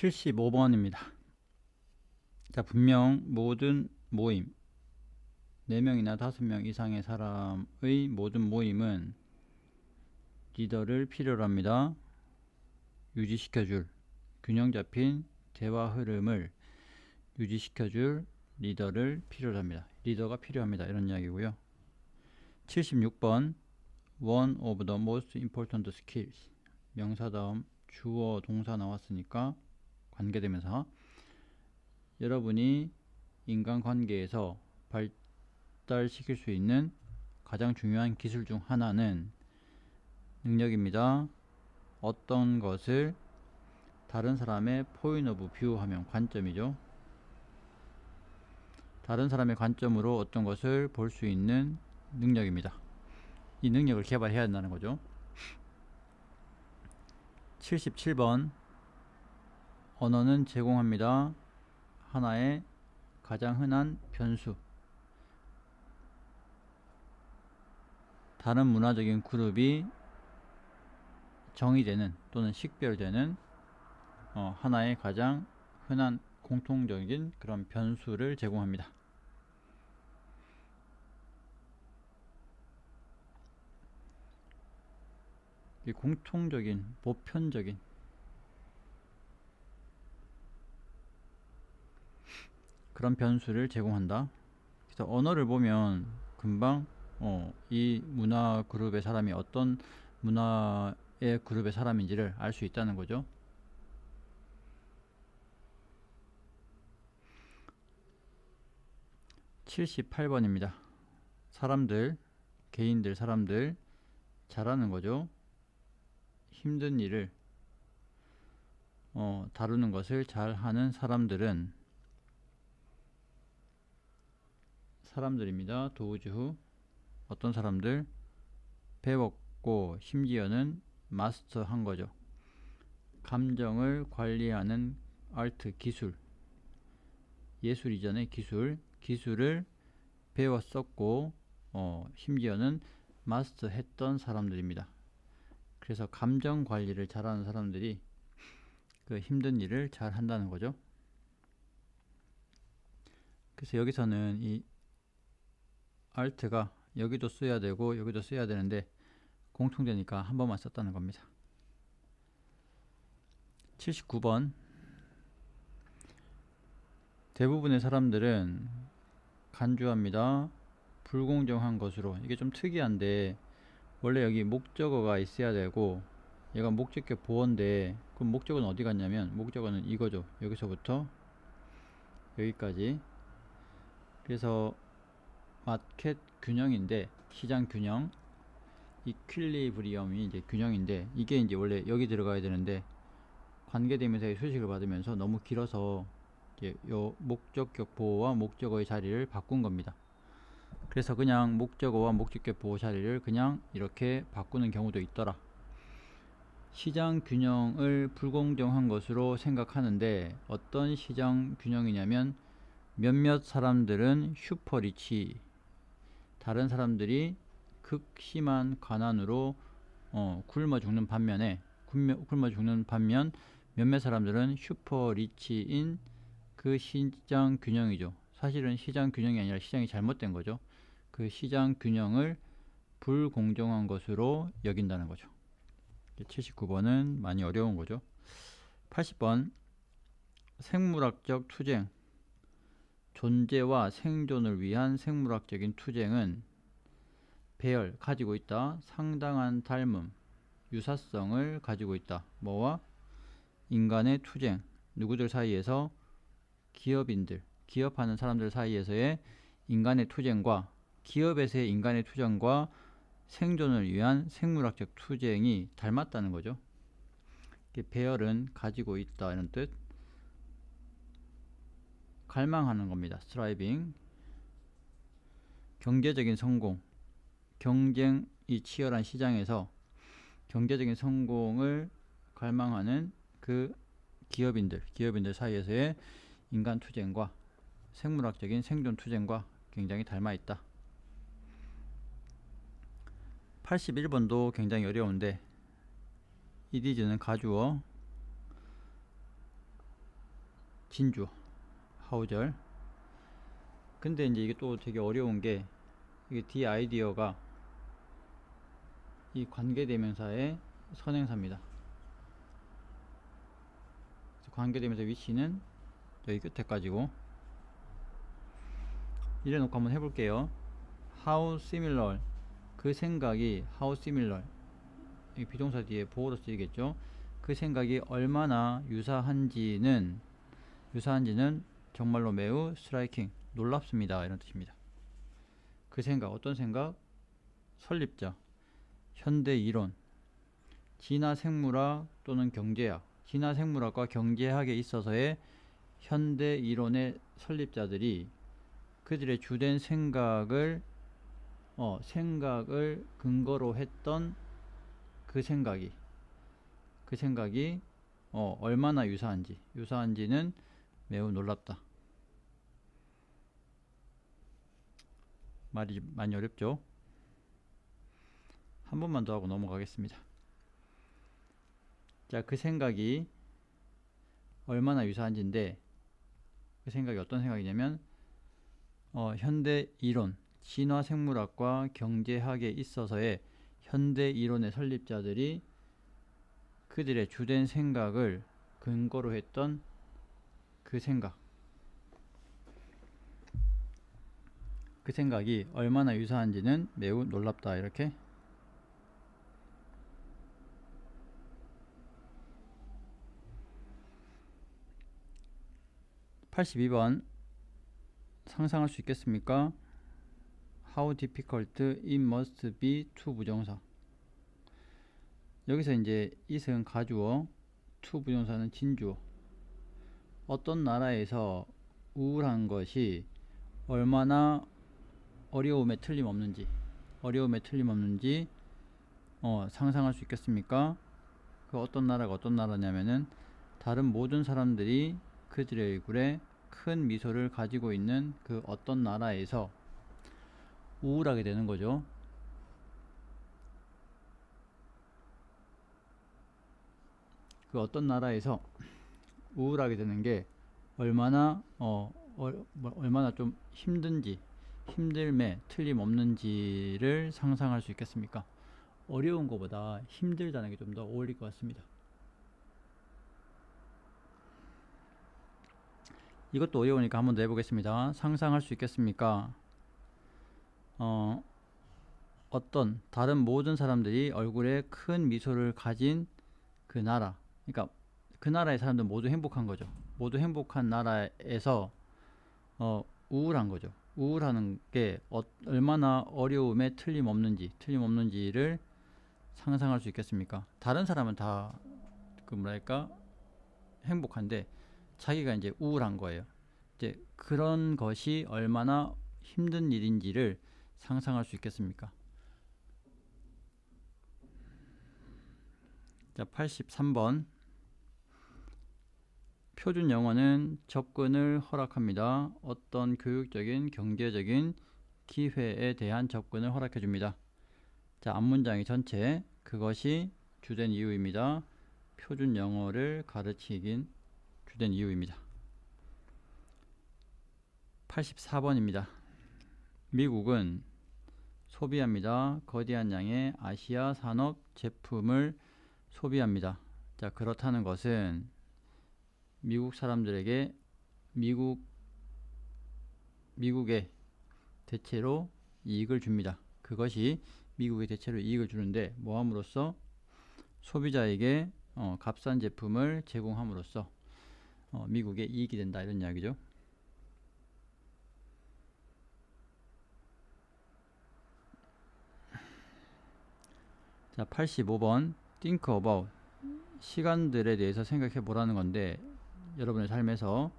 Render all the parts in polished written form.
75번입니다. 자, 분명 모든 모임 4명이나 5명 이상의 사람의 모든 모임은 리더를 필요로 합니다. 유지시켜줄, 균형 잡힌 대화 흐름을 유지시켜줄 리더를 필요로 합니다. 리더가 필요합니다. 이런 이야기고요. 76번 One of the most important skills, 명사 다음 주어 동사 나왔으니까 관계대명사. 여러분이 인간관계에서 발달시킬 수 있는 가장 중요한 기술 중 하나는 능력입니다. 어떤 것을 다른 사람의 point of view 하면 관점이죠. 다른 사람의 관점으로 어떤 것을 볼 수 있는 능력입니다. 이 능력을 개발해야 한다는 거죠. 77번 언어는 제공합니다. 하나의 가장 흔한 변수, 다른 문화적인 그룹이 정의되는 또는 식별되는 하나의 가장 흔한 공통적인 그런 변수를 제공합니다. 이 공통적인, 보편적인 그런 변수를 제공한다. 그래서 언어를 보면 금방 이 문화 그룹의 사람이 어떤 문화의 그룹의 사람인지를 알 수 있다는 거죠. 78번입니다. 사람들, 개인들, 사람들 잘하는 거죠. 힘든 일을 다루는 것을 잘하는 사람들입니다. 도우즈후. 어떤 사람들? 배웠고 심지어는 마스터한 거죠. 감정을 관리하는 아트, 기술, 예술 이전의 기술을 배웠었고 심지어는 마스터했던 사람들입니다. 그래서 감정 관리를 잘하는 사람들이 그 힘든 일을 잘 한다는 거죠. 그래서 여기서는 이 alt가 여기도 써야 되고 여기도 써야 되는데 공통되니까 한 번만 썼다는 겁니다. 79번 대부분의 사람들은 간주합니다. 불공정한 것으로. 이게 좀 특이한데 원래 여기 목적어가 있어야 되고 얘가 목적격 보어인데 그럼 목적어는 어디 갔냐면 목적어는 이거죠. 여기서부터 여기까지. 그래서 마켓 균형인데 시장 균형, 이퀄리브리엄이 이제 균형인데 이게 이제 원래 여기 들어가야 되는데 관계대명사의 수식을 받으면서 너무 길어서 이제 요 목적격 보호와 목적어의 자리를 바꾼 겁니다. 그래서 그냥 목적어와 목적격 보호 자리를 그냥 이렇게 바꾸는 경우도 있더라. 시장 균형을 불공정한 것으로 생각하는데 어떤 시장 균형이냐면 몇몇 사람들은 슈퍼리치, 다른 사람들이 극심한 가난으로 굶어 죽는 반면 몇몇 사람들은 슈퍼리치인 그 시장 균형이죠. 사실은 시장 균형이 아니라 시장이 잘못된 거죠. 그 시장 균형을 불공정한 것으로 여긴다는 거죠. 79번은 많이 어려운 거죠. 80번 생물학적 투쟁, 존재와 생존을 위한 생물학적인 투쟁은 배열, 가지고 있다. 상당한 닮음, 유사성을 가지고 있다. 뭐와? 인간의 투쟁, 누구들 사이에서? 기업하는 사람들 사이에서의 인간의 투쟁과 기업에서의 인간의 투쟁과 생존을 위한 생물학적 투쟁이 닮았다는 거죠. 배열은 가지고 있다 이런 뜻. 갈망하는 겁니다. striving. 경제적인 성공, 경쟁이 치열한 시장에서 경제적인 성공을 갈망하는 그 기업인들 사이에서의 인간 투쟁과 생물학적인 생존 투쟁과 굉장히 닮아 있다. 81번도 굉장히 어려운데 it is는 가주어, 진주어 하우절. 근데 이제 이게 또 되게 어려운 게 이게 the idea가 이 관계대명사의 선행사입니다. 관계대명사 위치는 여기 끝에까지고. 이래놓고 한번 해볼게요. How similar, 그 생각이 how similar, 이 비동사 뒤에 보호로 쓰이겠죠. 그 생각이 얼마나 유사한지는 정말로 매우 striking, 놀랍습니다, 이런 뜻입니다. 그 생각, 어떤 생각? 설립자, 현대 이론, 진화 생물학 또는 경제학, 진화 생물학과 경제학에 있어서의 현대 이론의 설립자들이 그들의 주된 생각을 근거로 했던 그 생각이 얼마나 유사한지는 매우 놀랍다. 말이 많이 어렵죠? 한 번만 더 하고 넘어가겠습니다. 자, 그 생각이 얼마나 유사한지인데, 그 생각이 어떤 생각이냐면 현대 이론, 진화 생물학과 경제학에 있어서의 현대 이론의 설립자들이 그들의 주된 생각을 근거로 했던 그 생각이 얼마나 유사한지는 매우 놀랍다. 이렇게. (82번) 상상할 수 있겠습니까? How difficult it must be to 부정사. 여기서 이제 it은 가주어, to 부정사는 진주어. 어떤 나라에서 우울한 것이 얼마나 어려움에 틀림없는지 상상할 수 있겠습니까? 그 어떤 나라가 어떤 나라냐면은 다른 모든 사람들이 그들의 얼굴에 큰 미소를 가지고 있는 그 어떤 나라에서 우울하게 되는 거죠. 그 어떤 나라에서 우울하게 되는 게 얼마나 좀 힘듦에 틀림없는지를 상상할 수 있겠습니까? 어려운 것보다 힘들다는 게 좀 더 어울릴 것 같습니다. 이것도 어려우니까 한번 더 해보겠습니다. 상상할 수 있겠습니까? 어떤 다른 모든 사람들이 얼굴에 큰 미소를 가진 그 나라, 그러니까 그 나라의 사람들 모두 행복한 거죠. 모두 행복한 나라에서 우울한 거죠. 우울하는 게 얼마나 어려움에 틀림없는지를 상상할 수 있겠습니까? 다른 사람은 다 행복한데 자기가 이제 우울한 거예요. 이제 그런 것이 얼마나 힘든 일인지를 상상할 수 있겠습니까? 자, 83번. 표준 영어는 접근을 허락합니다. 어떤 교육적인, 경제적인 기회에 대한 접근을 허락해 줍니다. 자, 앞문장이 전체, 그것이 주된 이유입니다. 표준 영어를 가르치긴 주된 이유입니다. 84번입니다. 미국은 소비합니다. 거대한 양의 아시아 산업 제품을 소비합니다. 자, 그렇다는 것은 미국 사람들에게 미국에 대체로 이익을 줍니다. 그것이 미국에 대체로 이익을 주는데 뭐 함으로써? 소비자에게 값싼 제품을 제공함으로써 미국에 이익이 된다, 이런 이야기죠. 자, 85번. think about, 시간들에 대해서 생각해 보라는 건데, 여러분의 삶에서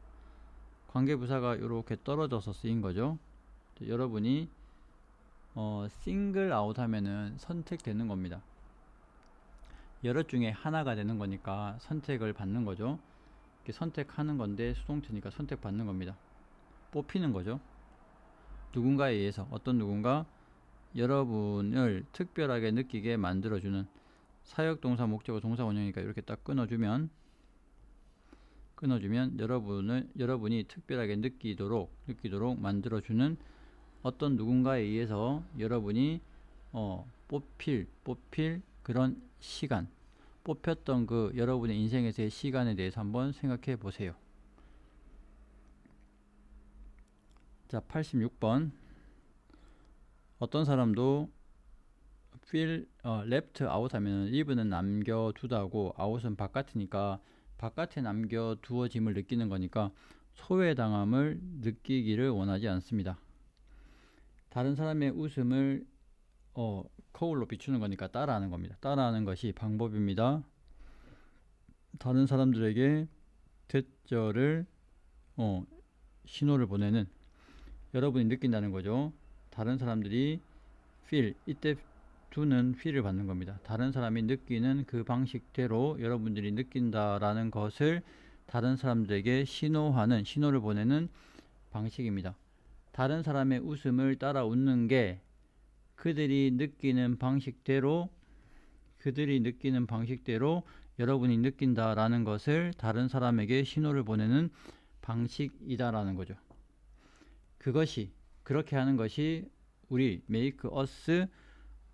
관계부사가 이렇게 떨어져서 쓰인 거죠. 여러분이 single out 하면은 선택되는 겁니다. 여러 중에 하나가 되는 거니까 선택을 받는 거죠. 선택하는 건데 수동태니까 선택받는 겁니다. 뽑히는 거죠. 누군가에 의해서, 어떤 누군가 여러분을 특별하게 느끼게 만들어주는, 사역동사 목적어 동사 원형이니까 이렇게 딱 끊어주면 끊어주면 여러분이 특별하게 느끼도록 만들어주는 어떤 누군가에 의해서 여러분이 뽑힐 그런 시간, 뽑혔던 그 여러분의 인생에서의 시간에 대해서 한번 생각해 보세요. 자, 86번. 어떤 사람도 feel left out 하면 leave는 남겨두다고 out은 바깥이니까 바깥에 남겨두어짐을 느끼는 거니까 소외당함을 느끼기를 원하지 않습니다. 다른 사람의 웃음을 거울로 비추는 거니까 따라하는 겁니다. 따라하는 것이 방법입니다. 다른 사람들에게 대절을 신호를 보내는 여러분이 느낀다는 거죠. 다른 사람들이 feel, 이때 do는 feel을 받는 겁니다. 다른 사람이 느끼는 그 방식대로 여러분들이 느낀다라는 것을 다른 사람들에게 신호를 보내는 방식입니다. 다른 사람의 웃음을 따라 웃는 게 그들이 느끼는 방식대로 여러분이 느낀다라는 것을 다른 사람에게 신호를 보내는 방식이다라는 거죠. 그렇게 하는 것이 우리 make us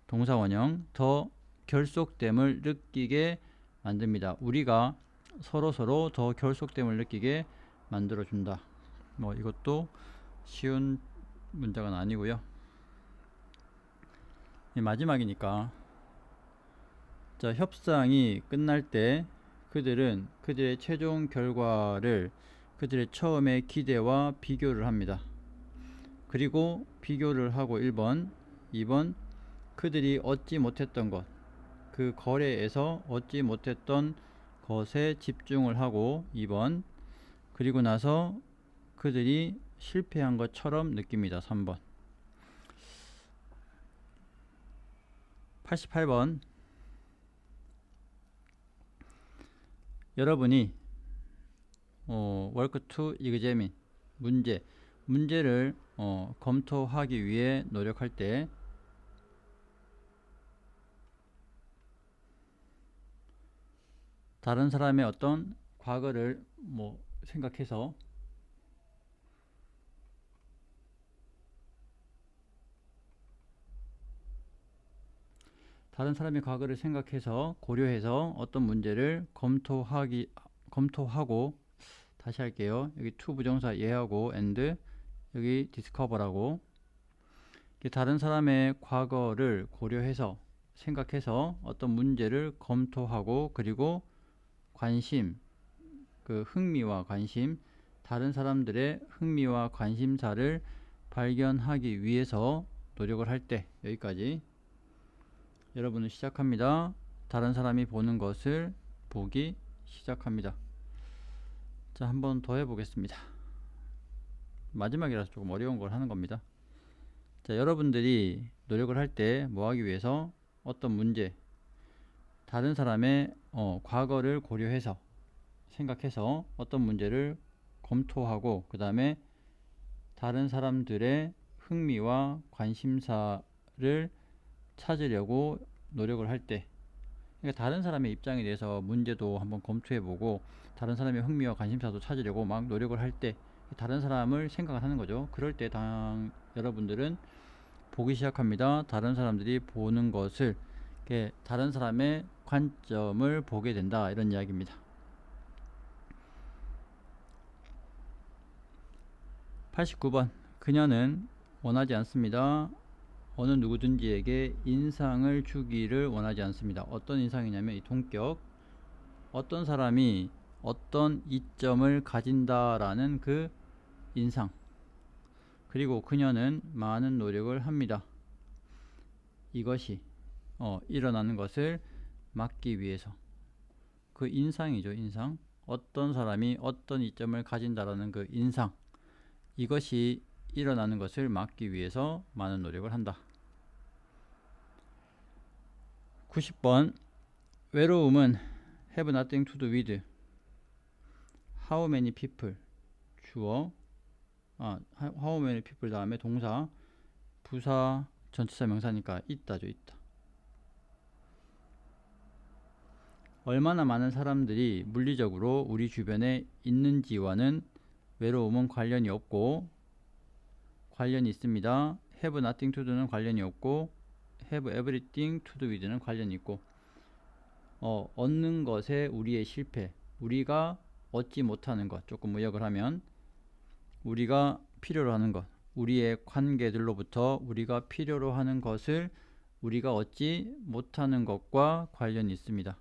동사원형 더 결속됨을 느끼게 만듭니다. 우리가 서로 더 결속됨을 느끼게 만들어준다. 이것도 쉬운 문장은 아니고요. 마지막이니까. 자, 협상이 끝날 때 그들은 그들의 최종 결과를 그들의 처음의 기대와 비교를 합니다. 그리고 비교를 하고 1번, 2번 그들이 얻지 못했던 것, 그 거래에서 얻지 못했던 것에 집중을 하고 2번, 그리고 나서 그들이 실패한 것처럼 느낍니다. 3번. 88번. 여러분이 work to examine 문제를 검토하기 위해 노력할 때 다른 사람의 어떤 과거를 생각해서 고려해서 어떤 문제를 검토하고 다시 할게요. 여기 to 부정사 예하고 and 여기 discover하고 다른 사람의 과거를 고려해서 생각해서 어떤 문제를 검토하고 그리고 흥미와 관심, 다른 사람들의 흥미와 관심사를 발견하기 위해서 노력을 할 때 여기까지 여러분은 시작합니다. 다른 사람이 보는 것을 보기 시작합니다. 자, 한번 더 해보겠습니다. 마지막이라서 조금 어려운 걸 하는 겁니다. 자, 여러분들이 노력을 할 때 뭐 하기 위해서 어떤 문제, 다른 사람의 과거를 고려해서 생각해서 어떤 문제를 검토하고 그 다음에 다른 사람들의 흥미와 관심사를 찾으려고 노력을 할 때, 그러니까 다른 사람의 입장에 대해서 문제도 한번 검토해보고 다른 사람의 흥미와 관심사도 찾으려고 막 노력을 할 때 다른 사람을 생각을 하는 거죠. 그럴 때 여러분들은 보기 시작합니다. 다른 사람들이 보는 것을 다른 사람의 관점을 보게 된다, 이런 이야기입니다. 89번. 그녀는 원하지 않습니다. 어느 누구든지에게 인상을 주기를 원하지 않습니다. 어떤 인상이냐면 이 동격, 어떤 사람이 어떤 이점을 가진다라는 그 인상, 그리고 그녀는 많은 노력을 합니다. 이것이 일어나는 것을 막기 위해서, 그 인상이죠. 인상, 어떤 사람이 어떤 이점을 가진다라는 그 인상, 이것이 일어나는 것을 막기 위해서 많은 노력을 한다. 90번. 외로움은 have nothing to do with how many people, 주어, how many people 다음에 동사, 부사, 전치사, 명사니까 있다죠. 있다. 얼마나 많은 사람들이 물리적으로 우리 주변에 있는지와는 외로움은 관련이 없고, 관련이 있습니다. have nothing to do는 관련이 없고, have everything to do with는 관련이 있고, 얻는 것에 우리의 실패, 우리가 얻지 못하는 것, 조금 의역을 하면 우리가 필요로 하는 것, 우리의 관계들로부터 우리가 필요로 하는 것을 우리가 얻지 못하는 것과 관련이 있습니다.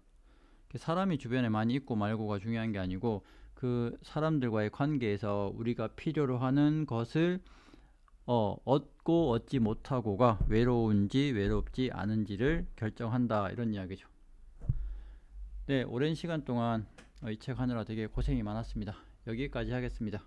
사람이 주변에 많이 있고 말고가 중요한 게 아니고, 그 사람들과의 관계에서 우리가 필요로 하는 것을 얻고 얻지 못하고가 외로운지 외롭지 않은지를 결정한다, 이런 이야기죠. 네, 오랜 시간 동안 이 책 하느라 되게 고생이 많았습니다. 여기까지 하겠습니다.